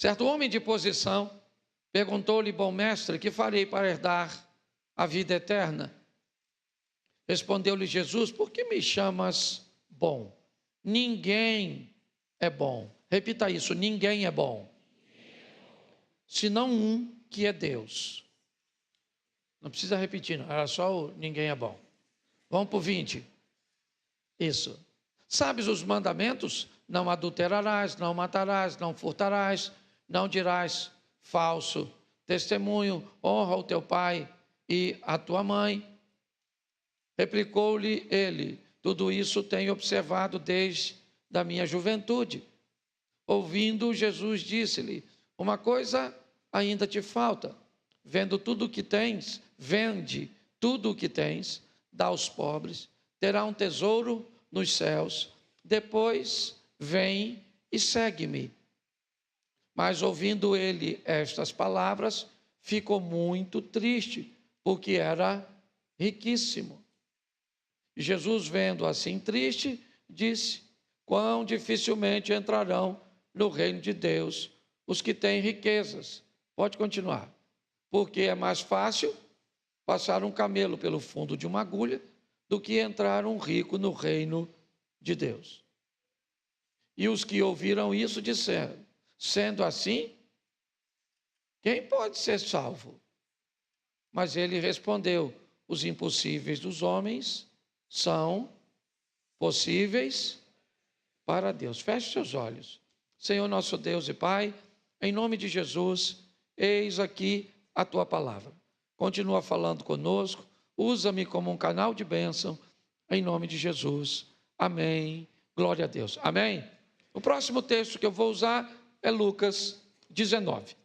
Certo homem de posição perguntou-lhe: bom mestre, que farei para herdar a vida eterna? Respondeu-lhe Jesus: por que me chamas bom? Ninguém é bom. Repita isso: ninguém é bom, senão um que é Deus. Não precisa repetir, não. Era só o ninguém é bom. Vamos para o 20. Isso. Sabes os mandamentos? Não adulterarás, não matarás, não furtarás, não dirás falso testemunho, honra o teu pai e a tua mãe. Replicou-lhe ele: tudo isso tenho observado desde a minha juventude. Ouvindo, Jesus disse-lhe: uma coisa ainda te falta. Vende tudo o que tens, dá aos pobres, terá um tesouro nos céus. Depois vem e segue-me. Mas ouvindo ele estas palavras, ficou muito triste, porque era riquíssimo. E Jesus, vendo assim triste, disse: quão dificilmente entrarão no reino de Deus os que têm riquezas. Pode continuar. Porque é mais fácil passar um camelo pelo fundo de uma agulha do que entrar um rico no reino de Deus. E os que ouviram isso disseram: sendo assim, quem pode ser salvo? Mas ele respondeu: os impossíveis dos homens são possíveis para Deus. Feche seus olhos. Senhor nosso Deus e Pai, em nome de Jesus, eis aqui a tua palavra. Continua falando conosco, usa-me como um canal de bênção, em nome de Jesus. Amém. Glória a Deus. Amém. O próximo texto que eu vou usar é Lucas 19.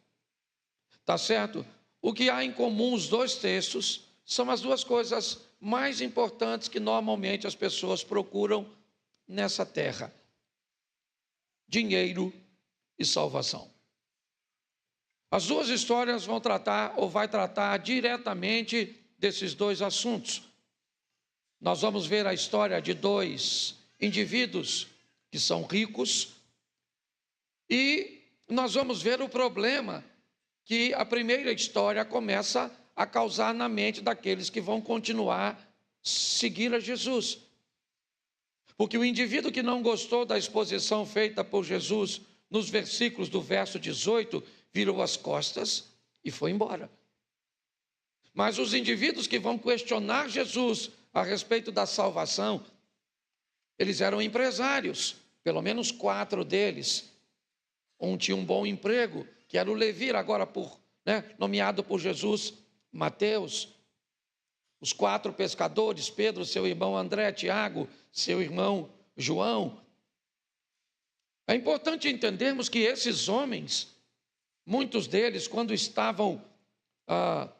Tá certo? O que há em comum os dois textos são as duas coisas mais importantes que normalmente as pessoas procuram nessa terra: dinheiro e salvação. As duas histórias vão tratar ou vai tratar diretamente desses dois assuntos. Nós vamos ver a história de dois indivíduos que são ricos e nós vamos ver o problema que a primeira história começa a causar na mente daqueles que vão continuar seguir a Jesus. Porque o indivíduo que não gostou da exposição feita por Jesus nos versículos do verso 18, virou as costas e foi embora. Mas os indivíduos que vão questionar Jesus a respeito da salvação, eles eram empresários, pelo menos 4 deles. Um tinha um bom emprego, que era o Levi, agora nomeado por Jesus, Mateus. Os 4 pescadores, Pedro, seu irmão André, Tiago, seu irmão João. É importante entendermos que esses homens, muitos deles, quando estavam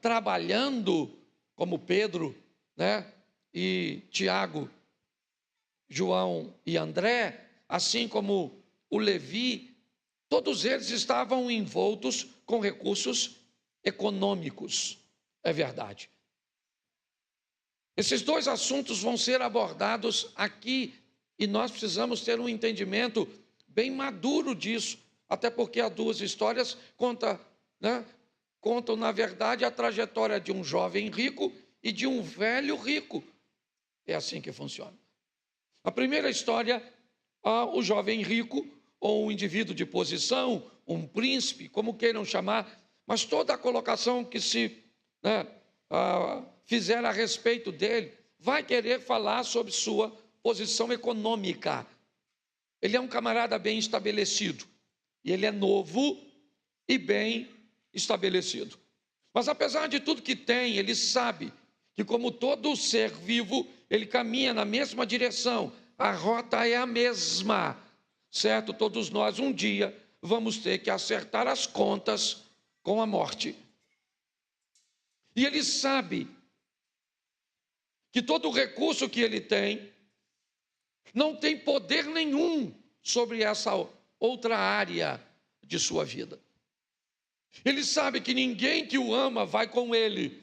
trabalhando, como Pedro, e Tiago, João e André, assim como o Levi, todos eles estavam envoltos com recursos econômicos. É verdade. Esses dois assuntos vão ser abordados aqui e nós precisamos ter um entendimento bem maduro disso, até porque as duas histórias contam, na verdade, a trajetória de um jovem rico e de um velho rico. É assim que funciona. A primeira história, o jovem rico, ou um indivíduo de posição, um príncipe, como queiram chamar, mas toda a colocação que se fizer a respeito dele, vai querer falar sobre sua posição econômica. Ele é um camarada bem estabelecido, e ele é novo e bem estabelecido. Mas apesar de tudo que tem, ele sabe que, como todo ser vivo, ele caminha na mesma direção, a rota é a mesma, certo? Todos nós um dia vamos ter que acertar as contas com a morte. E ele sabe que todo o recurso que ele tem não tem poder nenhum sobre essa outra área de sua vida. Ele sabe que ninguém que o ama vai com ele.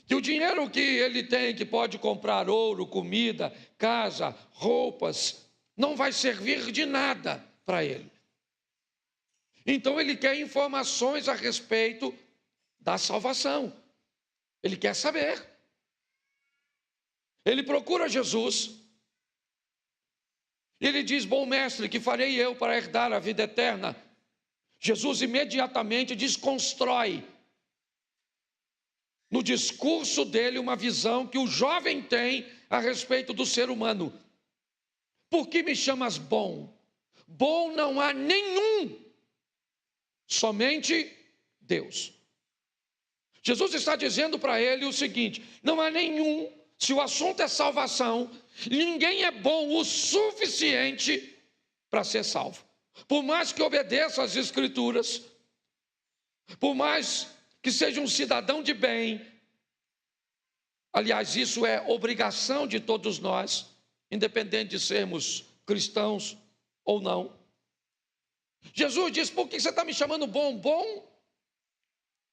Que o dinheiro que ele tem, que pode comprar ouro, comida, casa, roupas, não vai servir de nada para ele. Então ele quer informações a respeito da salvação. Ele quer saber. Ele procura Jesus. Ele diz: bom mestre, que farei eu para herdar a vida eterna? Jesus imediatamente desconstrói no discurso dele uma visão que o jovem tem a respeito do ser humano. Por que me chamas bom? Bom não há nenhum, somente Deus. Jesus está dizendo para ele o seguinte: não há nenhum, se o assunto é salvação, ninguém é bom o suficiente para ser salvo. Por mais que obedeça às Escrituras, por mais que seja um cidadão de bem, aliás, isso é obrigação de todos nós, independente de sermos cristãos ou não. Jesus diz: por que você está me chamando bom? Bom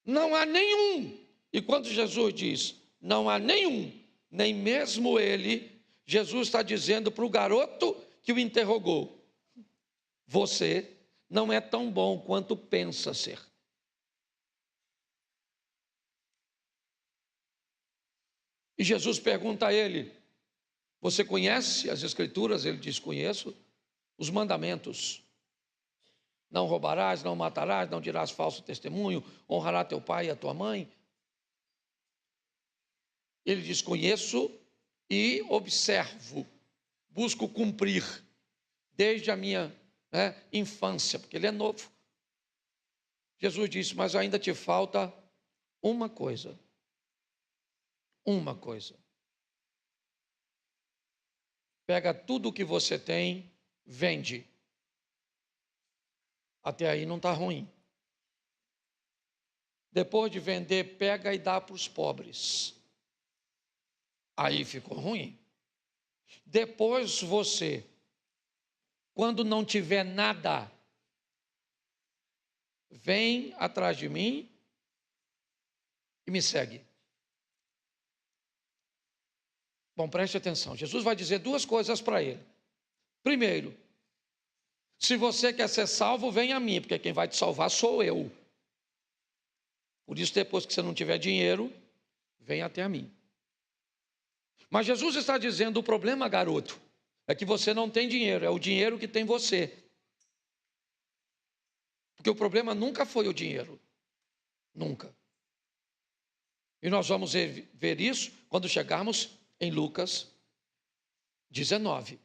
não há nenhum. E quando Jesus diz não há nenhum, nem mesmo ele, Jesus está dizendo para o garoto que o interrogou: você não é tão bom quanto pensa ser. E Jesus pergunta a ele: você conhece as Escrituras? Ele diz: conheço. Os mandamentos: não roubarás, não matarás, não dirás falso testemunho, honrará teu pai e a tua mãe. Ele diz: conheço e observo, busco cumprir desde a minha infância, porque ele é novo. Jesus disse: mas ainda te falta uma coisa. Uma coisa. Pega tudo o que você tem, vende. Até aí não está ruim. Depois de vender, pega e dá para os pobres. Aí ficou ruim. Depois você, quando não tiver nada, vem atrás de mim e me segue. Bom, preste atenção. Jesus vai dizer duas coisas para ele. Primeiro, se você quer ser salvo, vem a mim, porque quem vai te salvar sou eu. Por isso, depois que você não tiver dinheiro, vem até a mim. Mas Jesus está dizendo: o problema, garoto, é que você não tem dinheiro, é o dinheiro que tem você. Porque o problema nunca foi o dinheiro. Nunca. E nós vamos ver isso quando chegarmos em Lucas 19.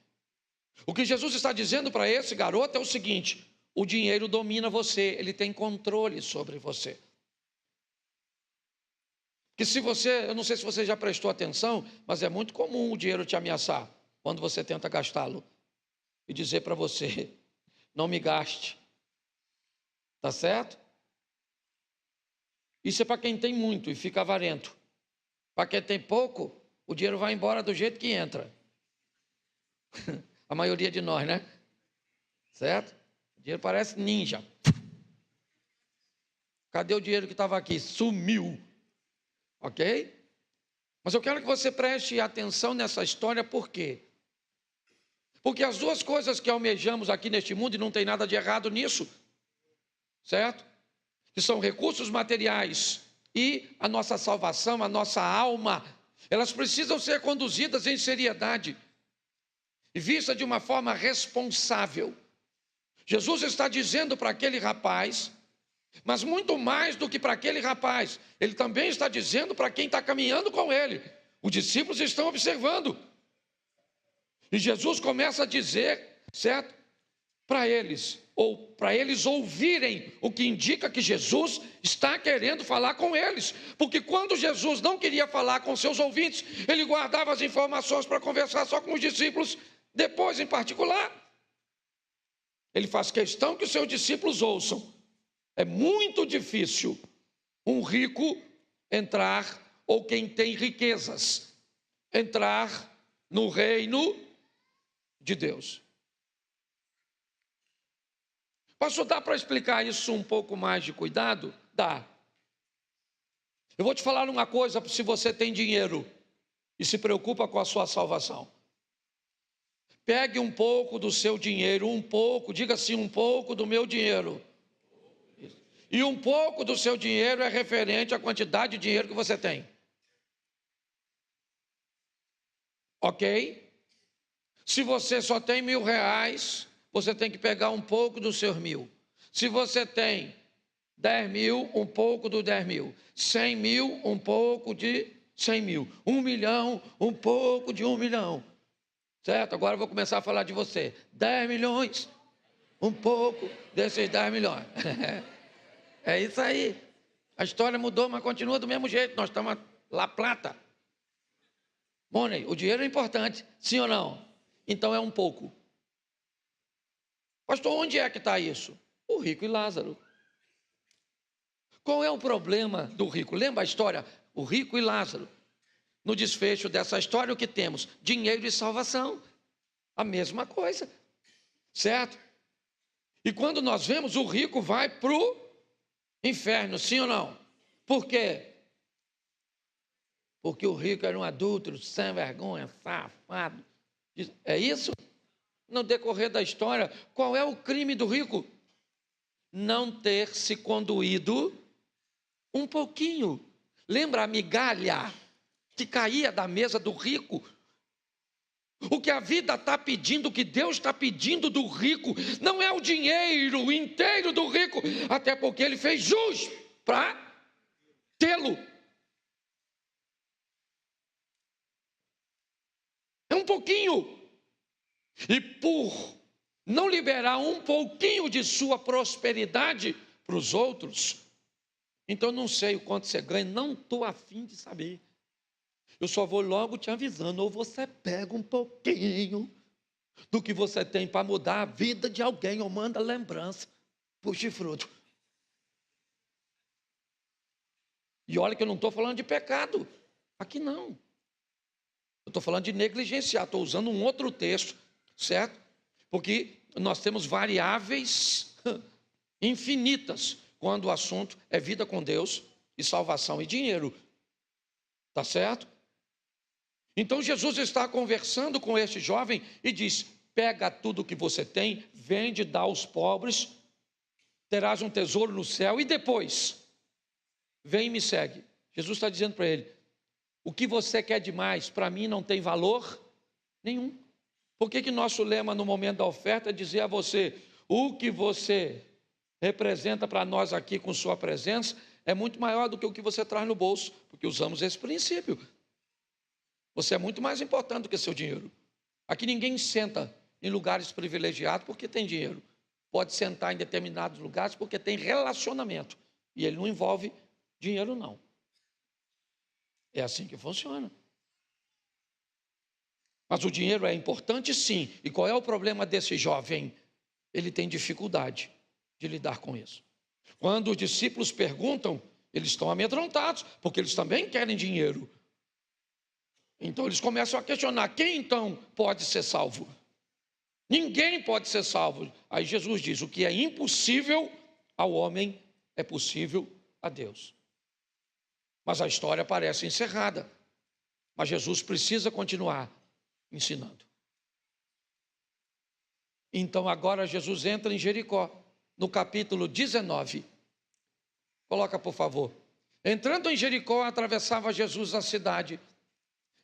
O que Jesus está dizendo para esse garoto é o seguinte: o dinheiro domina você, ele tem controle sobre você. Que se você, eu não sei se você já prestou atenção, mas é muito comum o dinheiro te ameaçar quando você tenta gastá-lo e dizer para você: não me gaste. Tá certo? Isso é para quem tem muito e fica avarento. Para quem tem pouco, o dinheiro vai embora do jeito que entra. A maioria de nós, né? Certo? O dinheiro parece ninja. Cadê o dinheiro que estava aqui? Sumiu. Ok? Mas eu quero que você preste atenção nessa história, por quê? Porque as duas coisas que almejamos aqui neste mundo, e não tem nada de errado nisso, certo? Que são recursos materiais e a nossa salvação, a nossa alma, elas precisam ser conduzidas em seriedade e vista de uma forma responsável. Jesus está dizendo para aquele rapaz, mas muito mais do que para aquele rapaz, ele também está dizendo para quem está caminhando com ele. Os discípulos estão observando. E Jesus começa a dizer, certo? Para eles, ou para eles ouvirem, o que indica que Jesus está querendo falar com eles. Porque quando Jesus não queria falar com seus ouvintes, ele guardava as informações para conversar só com os discípulos, depois em particular. Ele faz questão que os seus discípulos ouçam. É muito difícil um rico entrar, ou quem tem riquezas, entrar no reino de Deus. Posso dar para explicar isso um pouco mais de cuidado? Dá. Eu vou te falar uma coisa: se você tem dinheiro e se preocupa com a sua salvação, pegue um pouco do seu dinheiro, um pouco, diga assim, um pouco do meu dinheiro, E um pouco do seu dinheiro é referente à quantidade de dinheiro que você tem. Ok? Se você só tem R$ 1.000, você tem que pegar um pouco dos seus 1.000. Se você tem 10.000, um pouco do 10.000. 100.000, um pouco de 100.000. 1.000.000, um pouco de 1.000.000. Certo? Agora eu vou começar a falar de você. 10 milhões, um pouco desses 10 milhões. É isso aí. A história mudou, mas continua do mesmo jeito. Nós estamos lá plata. Money, o dinheiro é importante, sim ou não? Então é um pouco. Pastor, onde é que está isso? O rico e Lázaro. Qual é o problema do rico? Lembra a história? O rico e Lázaro. No desfecho dessa história, o que temos? Dinheiro e salvação. A mesma coisa. Certo? E quando nós vemos, o rico vai para o inferno, sim ou não? Por quê? Porque o rico era um adúltero, sem vergonha, safado. É isso? No decorrer da história, qual é o crime do rico? Não ter se conduído um pouquinho. Lembra a migalha que caía da mesa do rico? O que a vida está pedindo, o que Deus está pedindo do rico, não é o dinheiro inteiro do rico, até porque ele fez jus para tê-lo. É um pouquinho. E por não liberar um pouquinho de sua prosperidade para os outros, então não sei o quanto você ganha, não estou afim de saber. Eu só vou logo te avisando, ou você pega um pouquinho do que você tem para mudar a vida de alguém, ou manda lembrança para o chifrudo. E olha que eu não estou falando de pecado, aqui não. Eu estou falando de negligenciar, estou usando um outro texto, certo? Porque nós temos variáveis infinitas quando o assunto é vida com Deus e salvação e dinheiro. Tá certo? Então Jesus está conversando com este jovem e diz: pega tudo que você tem, vende, dá aos pobres, terás um tesouro no céu e depois vem e me segue. Jesus está dizendo para ele: o que você quer demais, para mim não tem valor nenhum. Por que nosso lema no momento da oferta é dizer a você: o que você representa para nós aqui com sua presença é muito maior do que o que você traz no bolso, porque usamos esse princípio. Você é muito mais importante do que seu dinheiro. Aqui ninguém senta em lugares privilegiados porque tem dinheiro. Pode sentar em determinados lugares porque tem relacionamento. E ele não envolve dinheiro, não. É assim que funciona. Mas o dinheiro é importante, sim. E qual é o problema desse jovem? Ele tem dificuldade de lidar com isso. Quando os discípulos perguntam, eles estão amedrontados, porque eles também querem dinheiro. Então eles começam a questionar: quem então pode ser salvo? Ninguém pode ser salvo. Aí Jesus diz: o que é impossível ao homem é possível a Deus. Mas a história parece encerrada. Mas Jesus precisa continuar ensinando. Então agora Jesus entra em Jericó, no capítulo 19. Coloca, por favor. Entrando em Jericó, atravessava Jesus a cidade.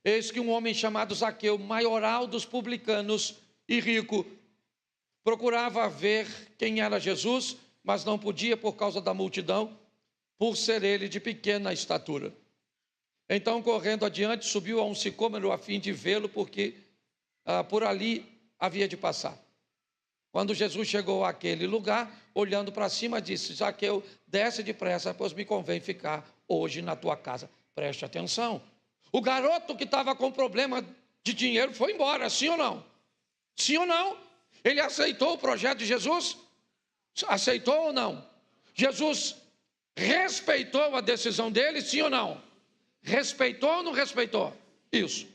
Eis que um homem chamado Zaqueu, maioral dos publicanos e rico, procurava ver quem era Jesus, mas não podia por causa da multidão, por ser ele de pequena estatura. Então, correndo adiante, subiu a um sicômoro a fim de vê-lo, porque por ali havia de passar. Quando Jesus chegou àquele lugar, olhando para cima, disse: Zaqueu, desce depressa, pois me convém ficar hoje na tua casa. Preste atenção. O garoto que estava com problema de dinheiro foi embora, sim ou não? Sim ou não? Ele aceitou o projeto de Jesus? Aceitou ou não? Jesus respeitou a decisão dele, sim ou não? Respeitou ou não respeitou? Isso.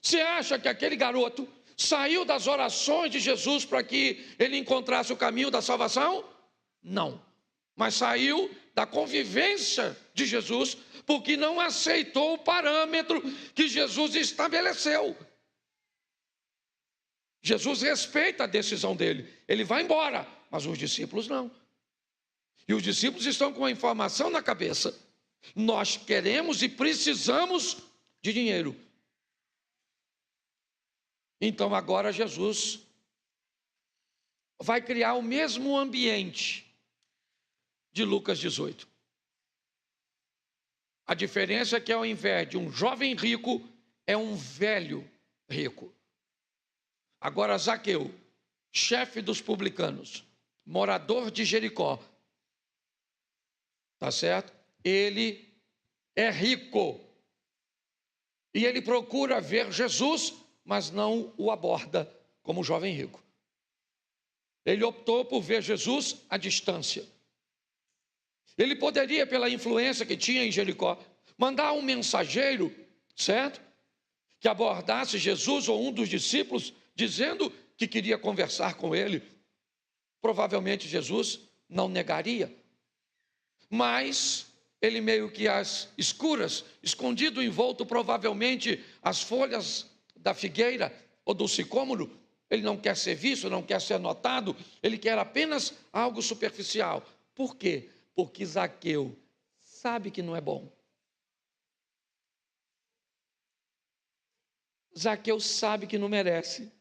Você acha que aquele garoto saiu das orações de Jesus para que ele encontrasse o caminho da salvação? Não. Mas saiu da convivência de Jesus, porque não aceitou o parâmetro que Jesus estabeleceu. Jesus respeita a decisão dele. Ele vai embora, mas os discípulos não. E os discípulos estão com a informação na cabeça: nós queremos e precisamos de dinheiro. Então agora Jesus vai criar o mesmo ambiente de Lucas 18. A diferença é que ao invés de um jovem rico, é um velho rico. Agora Zaqueu, chefe dos publicanos, morador de Jericó, tá certo? Ele é rico. E ele procura ver Jesus, mas não o aborda como jovem rico. Ele optou por ver Jesus à distância. Ele poderia, pela influência que tinha em Jericó, mandar um mensageiro, certo? Que abordasse Jesus ou um dos discípulos, dizendo que queria conversar com ele. Provavelmente Jesus não negaria. Mas ele meio que às escuras, escondido, envolto provavelmente as folhas da figueira ou do sicômoro, ele não quer ser visto, não quer ser notado, ele quer apenas algo superficial. Por quê? Porque Zaqueu sabe que não é bom. Zaqueu sabe que não merece.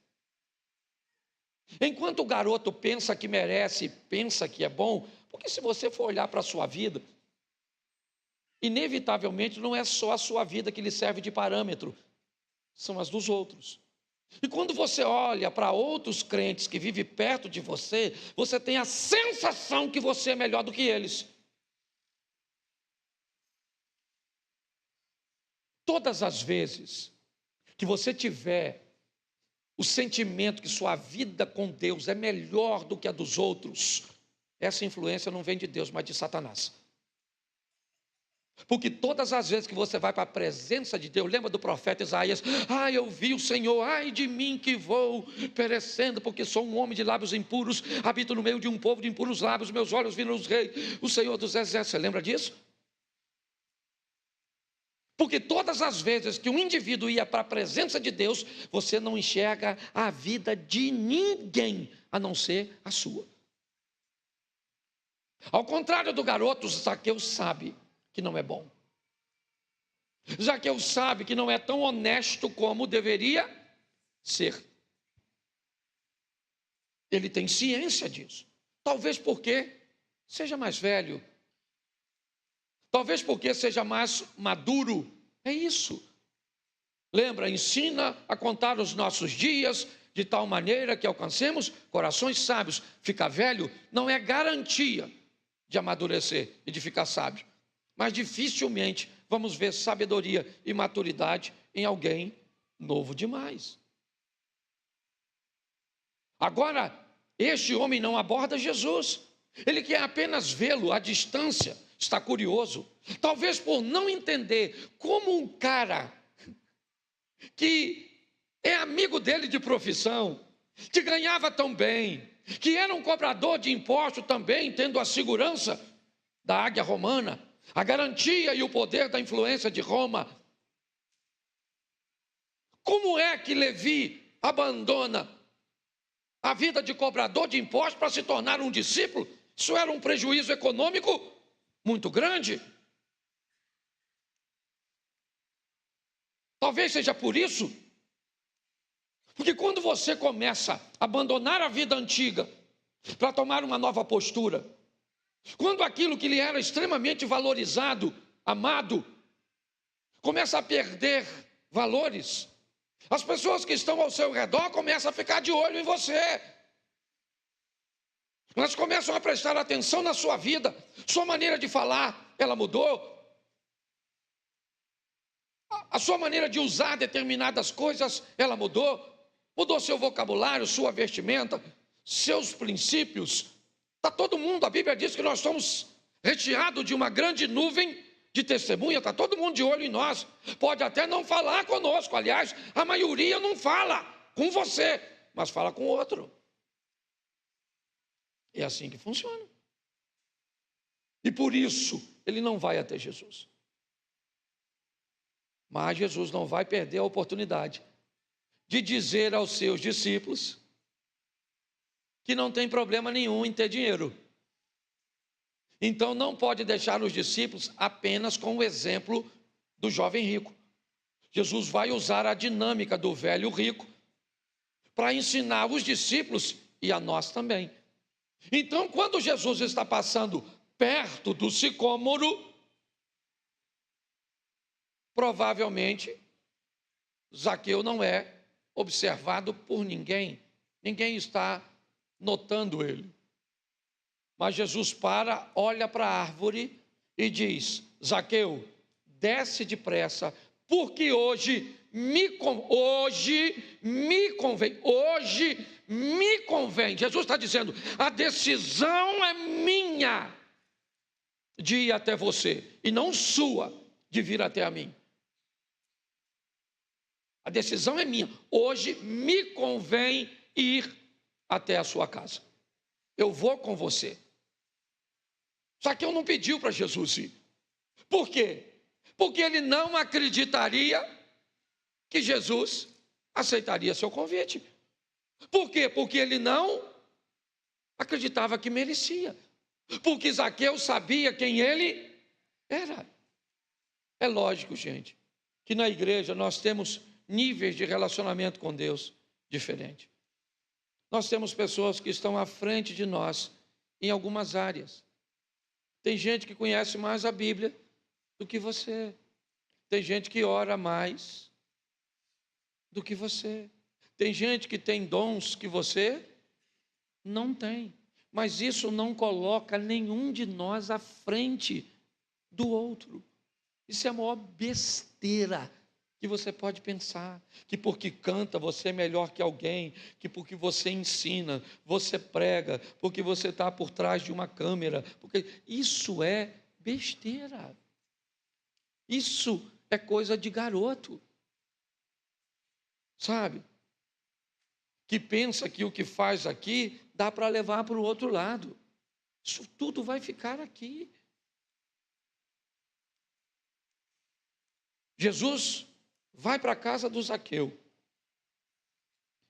Enquanto o garoto pensa que merece, pensa que é bom, porque se você for olhar para a sua vida, inevitavelmente não é só a sua vida que lhe serve de parâmetro, são as dos outros. E quando você olha para outros crentes que vivem perto de você, você tem a sensação que você é melhor do que eles. Todas as vezes que você tiver o sentimento que sua vida com Deus é melhor do que a dos outros, essa influência não vem de Deus, mas de Satanás. Porque todas as vezes que você vai para a presença de Deus, lembra do profeta Isaías? Eu vi o Senhor, ai de mim que vou perecendo, porque sou um homem de lábios impuros, habito no meio de um povo de impuros lábios, meus olhos viram os reis, o Senhor dos exércitos. Você lembra disso? Porque todas as vezes que um indivíduo ia para a presença de Deus, você não enxerga a vida de ninguém, a não ser a sua. Ao contrário do garoto, Zaqueu sabe que não é bom. Zaqueu sabe que não é tão honesto como deveria ser. Ele tem ciência disso. Talvez porque seja mais velho. Talvez porque seja mais maduro. É isso. Lembra, ensina a contar os nossos dias de tal maneira que alcancemos corações sábios. Ficar velho não é garantia de amadurecer e de ficar sábio. Mas dificilmente vamos ver sabedoria e maturidade em alguém novo demais. Agora, este homem não aborda Jesus. Ele quer apenas vê-lo à distância. Está curioso. Talvez por não entender como um cara que é amigo dele de profissão, que ganhava tão bem, que era um cobrador de imposto também, tendo a segurança da águia romana, a garantia e o poder da influência de Roma. Como é que Levi abandona a vida de cobrador de impostos para se tornar um discípulo? Isso era um prejuízo econômico muito grande. Talvez seja por isso, porque quando você começa a abandonar a vida antiga para tomar uma nova postura, quando aquilo que lhe era extremamente valorizado, amado, começa a perder valores, as pessoas que estão ao seu redor começam a ficar de olho em você. Elas começam a prestar atenção na sua vida, sua maneira de falar, ela mudou. A sua maneira de usar determinadas coisas, ela mudou. Mudou seu vocabulário, sua vestimenta, seus princípios. Está todo mundo, a Bíblia diz que nós somos recheados de uma grande nuvem de testemunha, está todo mundo de olho em nós. Pode até não falar conosco, aliás, a maioria não fala com você, mas fala com outro. É assim que funciona. E por isso, ele não vai até Jesus. Mas Jesus não vai perder a oportunidade de dizer aos seus discípulos que não tem problema nenhum em ter dinheiro. Então não pode deixar os discípulos apenas com o exemplo do jovem rico. Jesus vai usar a dinâmica do velho rico para ensinar os discípulos e a nós também. Então, quando Jesus está passando perto do sicômoro, provavelmente Zaqueu não é observado por ninguém. Ninguém está notando ele. Mas Jesus para, olha para a árvore e diz: Zaqueu, desce depressa, porque hoje me convém. Jesus está dizendo: a decisão é minha de ir até você, e não sua de vir até a mim. A decisão é minha. Hoje me convém ir até a sua casa. Eu vou com você. Zaqueu não pediu para Jesus ir. Por quê? Porque ele não acreditaria que Jesus aceitaria seu convite. Por quê? Porque ele não acreditava que merecia. Porque Zaqueu sabia quem ele era. É lógico, gente, que na igreja nós temos níveis de relacionamento com Deus diferentes. Nós temos pessoas que estão à frente de nós em algumas áreas. Tem gente que conhece mais a Bíblia do que você. Tem gente que ora mais do que você. Tem gente que tem dons que você não tem. Mas isso não coloca nenhum de nós à frente do outro. Isso é a maior besteira que você pode pensar, que porque canta você é melhor que alguém, que porque você ensina, você prega, porque você está por trás de uma câmera, porque isso é besteira. Isso é coisa de garoto, sabe? Que pensa que o que faz aqui dá para levar para o outro lado. Isso tudo vai ficar aqui. Jesus vai para a casa do Zaqueu.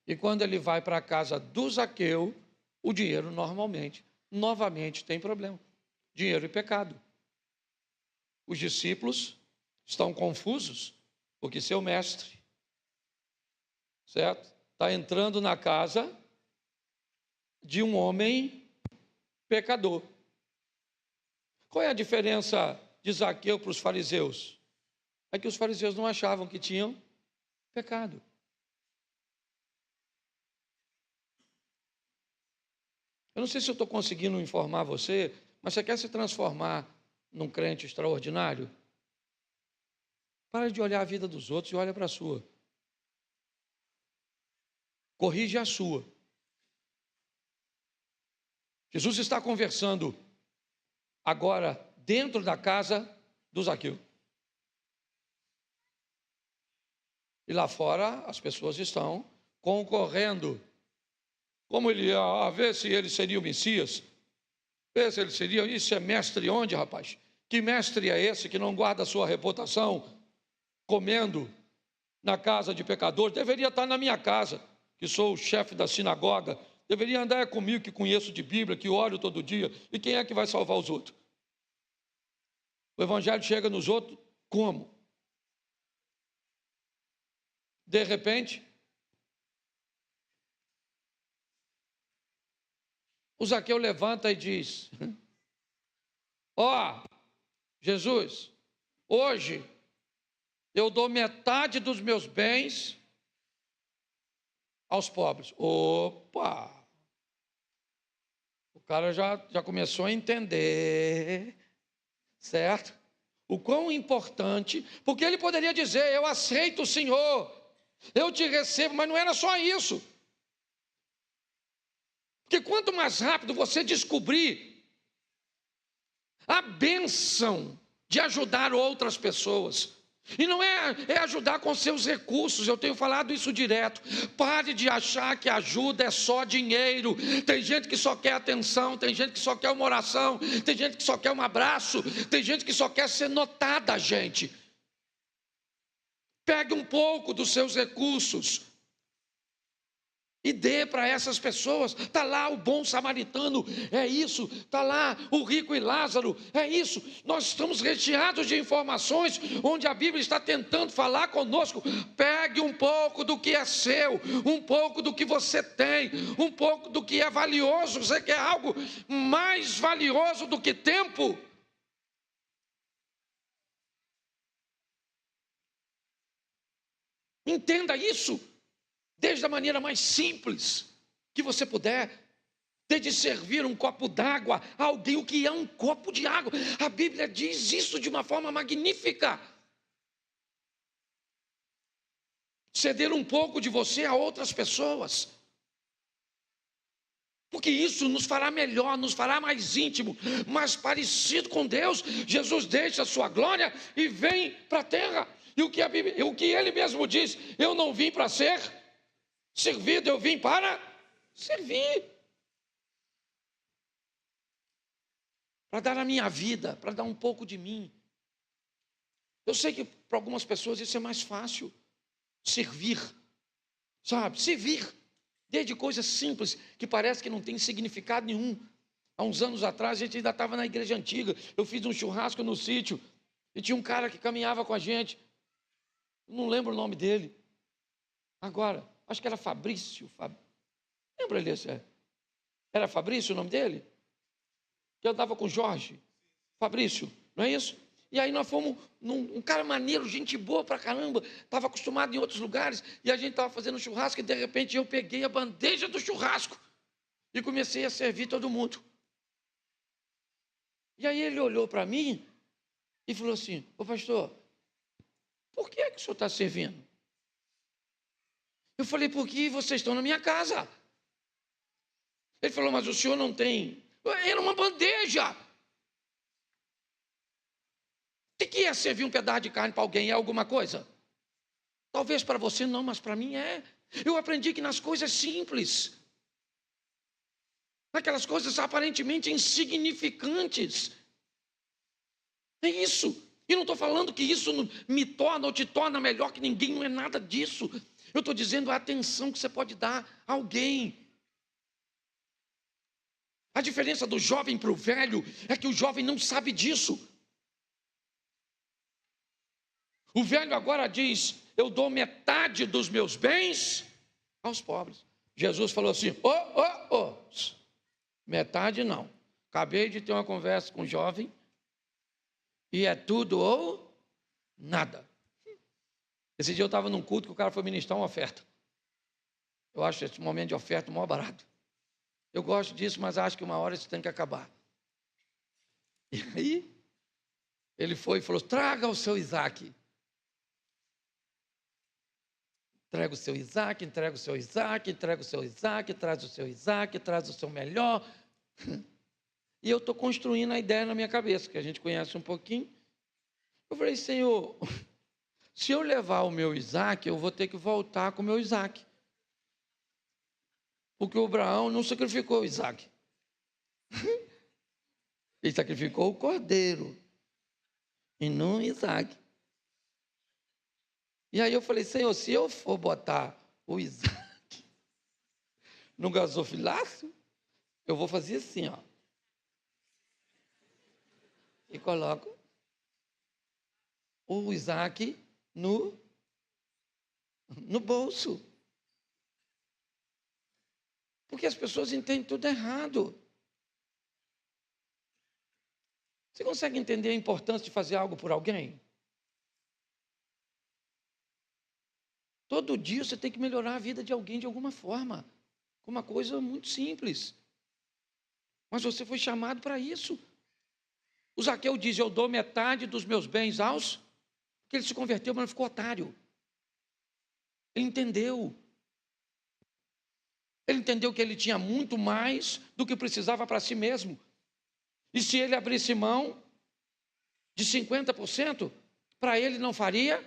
E quando ele vai para a casa do Zaqueu, o dinheiro novamente tem problema. Dinheiro e pecado. Os discípulos estão confusos, porque seu mestre, certo? Está entrando na casa de um homem pecador. Qual é a diferença de Zaqueu para os fariseus? É que os fariseus não achavam que tinham pecado. Eu não sei se eu estou conseguindo informar você, mas você quer se transformar num crente extraordinário? Para de olhar a vida dos outros e olha para a sua. Corrige a sua. Jesus está conversando agora dentro da casa do Zaqueu. E lá fora as pessoas estão concorrendo. Como ele ia, a ver se ele seria o Messias. Ver se ele seria. Isso é mestre onde, rapaz? Que mestre é esse que não guarda a sua reputação comendo na casa de pecador? Deveria estar na minha casa, que sou o chefe da sinagoga. Deveria andar comigo, que conheço de Bíblia, que oro todo dia. E quem é que vai salvar os outros? O evangelho chega nos outros como? De repente, o Zaqueu levanta e diz: ó, Jesus, hoje eu dou metade dos meus bens aos pobres. Opa! O cara já começou a entender, certo? O quão importante, porque ele poderia dizer: eu aceito o Senhor, eu te recebo, mas não era só isso. Porque quanto mais rápido você descobrir a bênção de ajudar outras pessoas, e não é ajudar com seus recursos, eu tenho falado isso direto. Pare de achar que ajuda é só dinheiro. Tem gente que só quer atenção, tem gente que só quer uma oração, tem gente que só quer um abraço, tem gente que só quer ser notada, gente. Pegue um pouco dos seus recursos e dê para essas pessoas. Está lá o bom samaritano, é isso. Está lá o rico e Lázaro, é isso. Nós estamos recheados de informações, onde a Bíblia está tentando falar conosco. Pegue um pouco do que é seu, um pouco do que você tem, um pouco do que é valioso. Você quer algo mais valioso do que tempo? Entenda isso. Desde a maneira mais simples que você puder, desde servir um copo d'água a alguém. O que é um copo de água? A Bíblia diz isso de uma forma magnífica. Ceder um pouco de você a outras pessoas, porque isso nos fará melhor, nos fará mais íntimo, mais parecido com Deus. Jesus deixa a sua glória e vem para a terra. E o que ele mesmo diz: eu não vim para ser servido, eu vim para servir, para dar a minha vida, para dar um pouco de mim. Eu sei que para algumas pessoas isso é mais fácil, servir, sabe? Servir, desde coisas simples, que parece que não tem significado nenhum. Há uns anos atrás, a gente ainda estava na igreja antiga, eu fiz um churrasco no sítio, e tinha um cara que caminhava com a gente, não lembro o nome dele, agora, acho que era Fabrício, lembra ele? Era Fabrício o nome dele? Que andava com Jorge, Fabrício, não é isso? E aí nós fomos, um cara maneiro, gente boa pra caramba, estava acostumado em outros lugares, e a gente estava fazendo churrasco, e de repente eu peguei a bandeja do churrasco, e comecei a servir todo mundo. E aí ele olhou para mim, e falou assim: ô pastor, por que o senhor está servindo? Eu falei: porque vocês estão na minha casa. Ele falou: mas o senhor não tem. Era uma bandeja. O que é servir um pedaço de carne para alguém? É alguma coisa? Talvez para você não, mas para mim é. Eu aprendi que nas coisas simples, naquelas coisas aparentemente insignificantes, é isso. E não estou falando que isso me torna ou te torna melhor que ninguém, não é nada disso. Eu estou dizendo a atenção que você pode dar a alguém. A diferença do jovem para o velho é que o jovem não sabe disso. O velho agora diz: eu dou metade dos meus bens aos pobres. Jesus falou assim: metade não. Acabei de ter uma conversa com um jovem e é tudo ou nada. Esse dia eu estava num culto que o cara foi ministrar uma oferta. Eu acho esse momento de oferta o maior barato. Eu gosto disso, mas acho que uma hora isso tem que acabar. E aí, ele foi e falou: traga o seu Isaac. Entrega o seu Isaac, entrega o seu Isaac, entrega o seu Isaac, traz o seu Isaac, traz o seu melhor. E eu estou construindo a ideia na minha cabeça, que a gente conhece um pouquinho. Eu falei: Senhor, se eu levar o meu Isaac, eu vou ter que voltar com o meu Isaac. Porque o Abraão não sacrificou o Isaac. Ele sacrificou o cordeiro e não o Isaac. E aí eu falei: Senhor, se eu for botar o Isaac no gasofilácio, eu vou fazer assim, ó. E coloco o Isaac no bolso. Porque as pessoas entendem tudo errado. Você consegue entender a importância de fazer algo por alguém? Todo dia você tem que melhorar a vida de alguém de alguma forma. Uma coisa muito simples. Mas você foi chamado para isso. O Zaqueu diz: eu dou metade dos meus bens aos... Porque ele se converteu, mas não ficou otário. Ele entendeu. Ele entendeu que ele tinha muito mais do que precisava para si mesmo. E se ele abrisse mão de 50%, para ele não faria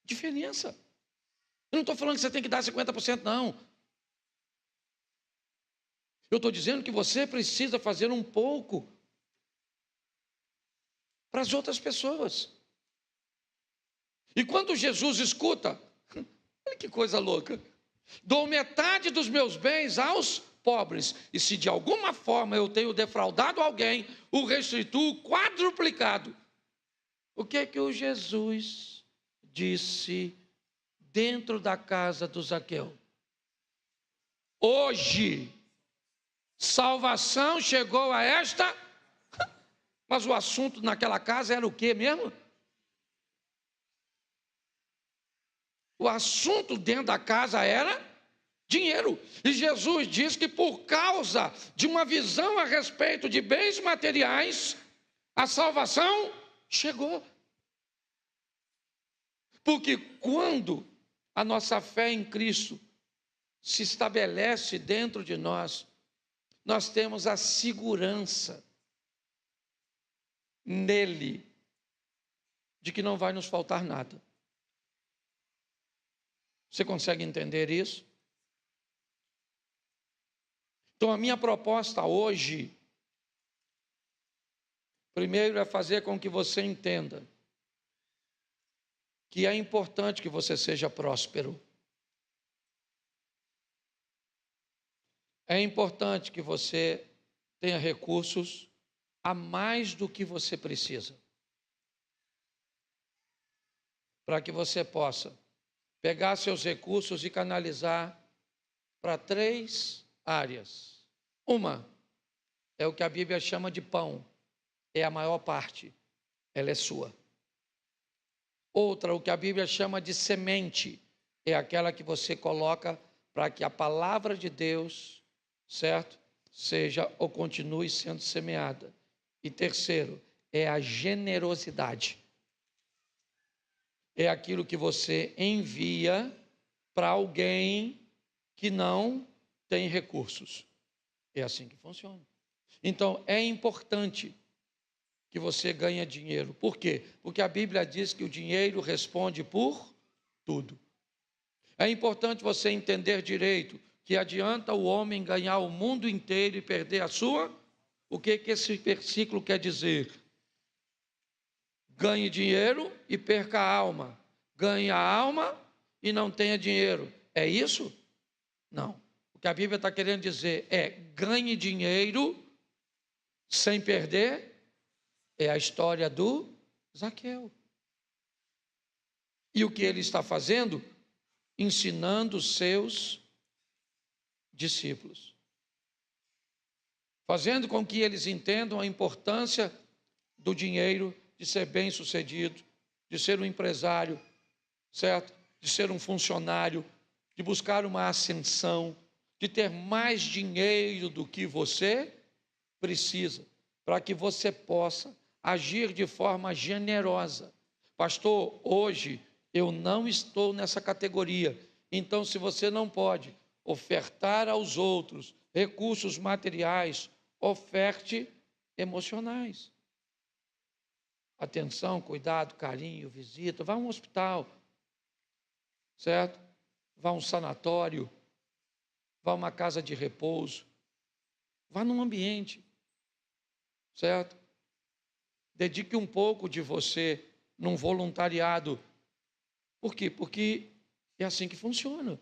diferença. Eu não estou falando que você tem que dar 50%, não. Eu estou dizendo que você precisa fazer um pouco para as outras pessoas. E quando Jesus escuta, olha que coisa louca, Dou metade dos meus bens aos pobres. E se de alguma forma eu tenho defraudado alguém, o restituo quadruplicado. O que é que o Jesus disse dentro da casa do Zaqueu? Hoje, salvação chegou a esta. Mas o assunto naquela casa era o quê mesmo? O assunto dentro da casa era dinheiro. E Jesus diz que por causa de uma visão a respeito de bens materiais, a salvação chegou. Porque quando a nossa fé em Cristo se estabelece dentro de nós, nós temos a segurança nele de que não vai nos faltar nada. Você consegue entender isso? Então, a minha proposta hoje, primeiro, é fazer com que você entenda que é importante que você seja próspero. É importante que você tenha recursos a mais do que você precisa, para que você possa pegar seus recursos e canalizar para 3 áreas. Uma é o que a Bíblia chama de pão, é a maior parte, ela é sua. Outra, o que a Bíblia chama de semente, é aquela que você coloca para que a palavra de Deus, certo, seja ou continue sendo semeada. E terceiro, é a generosidade. É aquilo que você envia para alguém que não tem recursos. É assim que funciona. Então, é importante que você ganhe dinheiro. Por quê? Porque a Bíblia diz que o dinheiro responde por tudo. É importante você entender direito que adianta o homem ganhar o mundo inteiro e perder a sua. O que esse versículo quer dizer? Ganhe dinheiro e perca a alma. Ganhe a alma e não tenha dinheiro. É isso? Não. O que a Bíblia está querendo dizer é ganhe dinheiro sem perder. É a história do Zaqueu. E o que ele está fazendo? Ensinando os seus discípulos. Fazendo com que eles entendam a importância do dinheiro, de ser bem-sucedido, de ser um empresário, certo? De ser um funcionário, de buscar uma ascensão, de ter mais dinheiro do que você precisa, para que você possa agir de forma generosa. Pastor, hoje eu não estou nessa categoria, então se você não pode ofertar aos outros recursos materiais, oferte emocionais. Atenção, cuidado, carinho, visita, vá a um hospital, certo? Vá a um sanatório, vá a uma casa de repouso, vá num ambiente, certo? Dedique um pouco de você num voluntariado. Por quê? Porque é assim que funciona.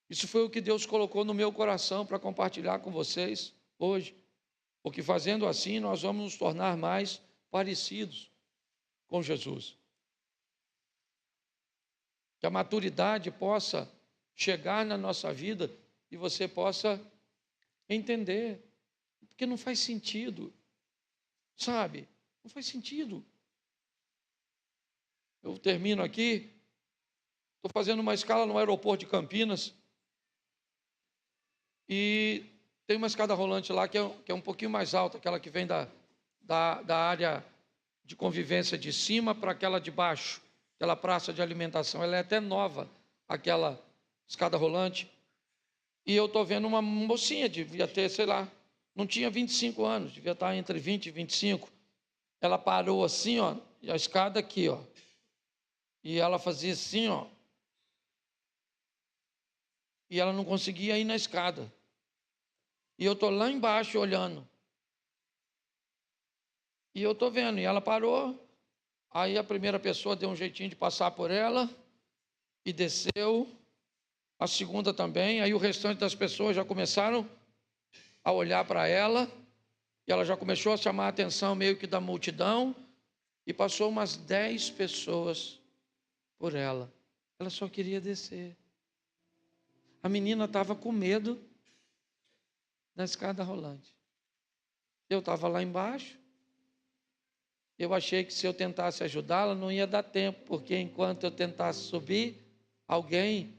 Isso foi o que Deus colocou no meu coração para compartilhar com vocês hoje. Porque fazendo assim, nós vamos nos tornar mais parecidos com Jesus. Que a maturidade possa chegar na nossa vida e você possa entender. Porque não faz sentido, sabe? Não faz sentido. Eu termino aqui, estou fazendo uma escala no aeroporto de Campinas e tem uma escada rolante lá que é um pouquinho mais alta, aquela que vem da área de convivência de cima para aquela de baixo, aquela praça de alimentação. Ela é até nova, aquela escada rolante. E eu estou vendo uma mocinha, devia ter, sei lá, não tinha 25 anos, devia estar entre 20 e 25. Ela parou assim, ó, e a escada aqui, ó. E ela fazia assim, ó. E ela não conseguia ir na escada. E eu estou lá embaixo olhando. E eu estou vendo, e ela parou. Aí a primeira pessoa deu um jeitinho de passar por ela. e desceu, a segunda também. Aí o restante das pessoas já começaram a olhar para ela, e ela já começou a chamar a atenção meio que da multidão, e passou umas 10 pessoas por ela. Ela só queria descer. A menina estava com medo da escada rolante. Eu estava lá embaixo. Eu achei que se eu tentasse ajudá-la não ia dar tempo, porque enquanto eu tentasse subir, alguém,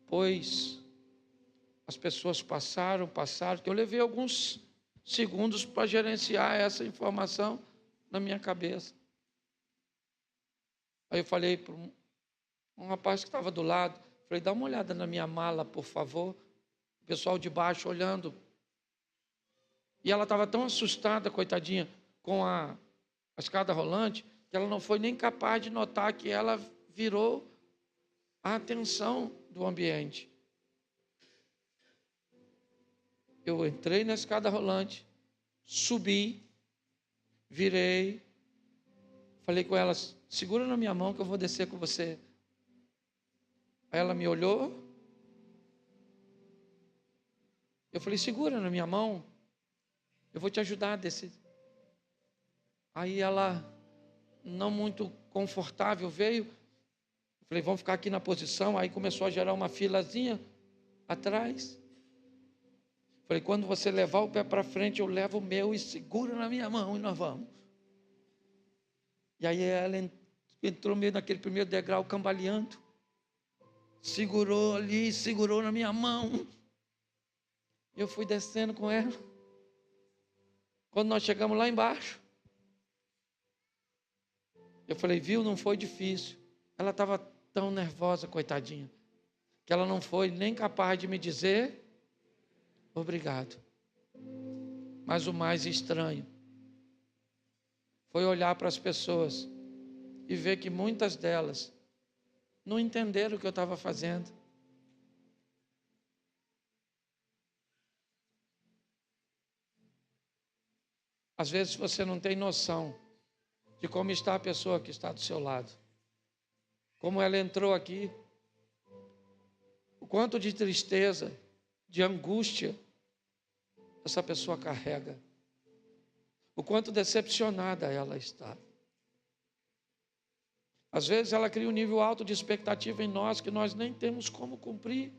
pois as pessoas passaram, que eu levei alguns segundos para gerenciar essa informação na minha cabeça. Aí eu falei para um rapaz que estava do lado, falei, dá uma olhada na minha mala, por favor. O pessoal de baixo olhando. E ela estava tão assustada, coitadinha, com a escada rolante, que ela não foi nem capaz de notar que ela virou a atenção do ambiente. Eu entrei na escada rolante, subi, virei, falei com ela, segura na minha mão que eu vou descer com você. Aí ela me olhou, eu falei, segura na minha mão, eu vou te ajudar a descer. Aí ela, não muito confortável, veio, eu falei, vamos ficar aqui na posição. Aí começou a gerar uma filazinha atrás. Falei, quando você levar o pé para frente, eu levo o meu e segura na minha mão e nós vamos. E aí ela entrou meio naquele primeiro degrau cambaleando. Segurou ali, segurou na minha mão. Eu fui descendo com ela. Quando nós chegamos lá embaixo, eu falei, viu, não foi difícil. Ela estava tão nervosa, coitadinha, que ela não foi nem capaz de me dizer obrigado. Mas o mais estranho foi olhar para as pessoas e ver que muitas delas não entenderam o que eu estava fazendo. Às vezes você não tem noção de como está a pessoa que está do seu lado. Como ela entrou aqui, o quanto de tristeza, de angústia essa pessoa carrega. O quanto decepcionada ela está. Às vezes ela cria um nível alto de expectativa em nós que nós nem temos como cumprir.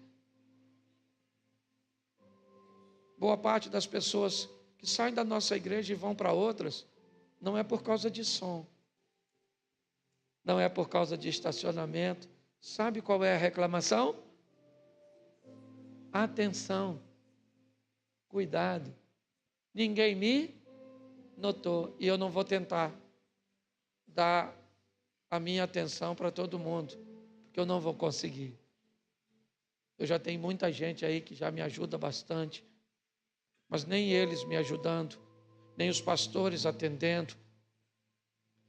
Boa parte das pessoas que saem da nossa igreja e vão para outras, não é por causa de som, não é por causa de estacionamento. Sabe qual é a reclamação? Atenção, cuidado, ninguém me notou, e eu não vou tentar dar a minha atenção para todo mundo, porque eu não vou conseguir. Eu já tenho muita gente aí que já me ajuda bastante, mas nem eles me ajudando, nem os pastores atendendo,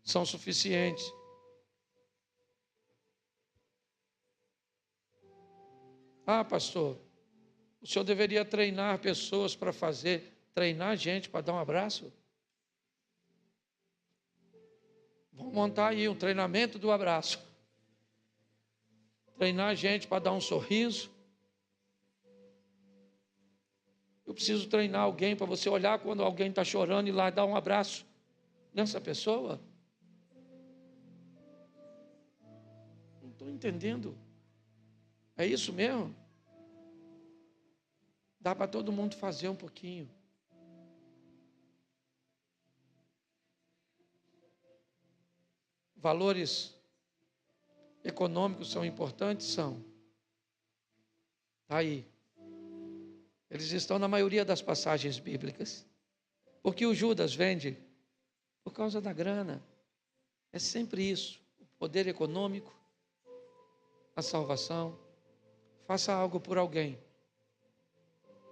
são suficientes. Ah, pastor, o senhor deveria treinar pessoas para treinar gente para dar um abraço? Vamos montar aí um treinamento do abraço. Treinar gente para dar um sorriso. Eu preciso treinar alguém para você olhar quando alguém está chorando e ir lá dar um abraço nessa pessoa. Não estou entendendo. É isso mesmo? Dá para todo mundo fazer um pouquinho. Valores econômicos são importantes? São. Está aí. Eles estão na maioria das passagens bíblicas. Porque o Judas vende por causa da grana. É sempre isso. O poder econômico, a salvação. Faça algo por alguém.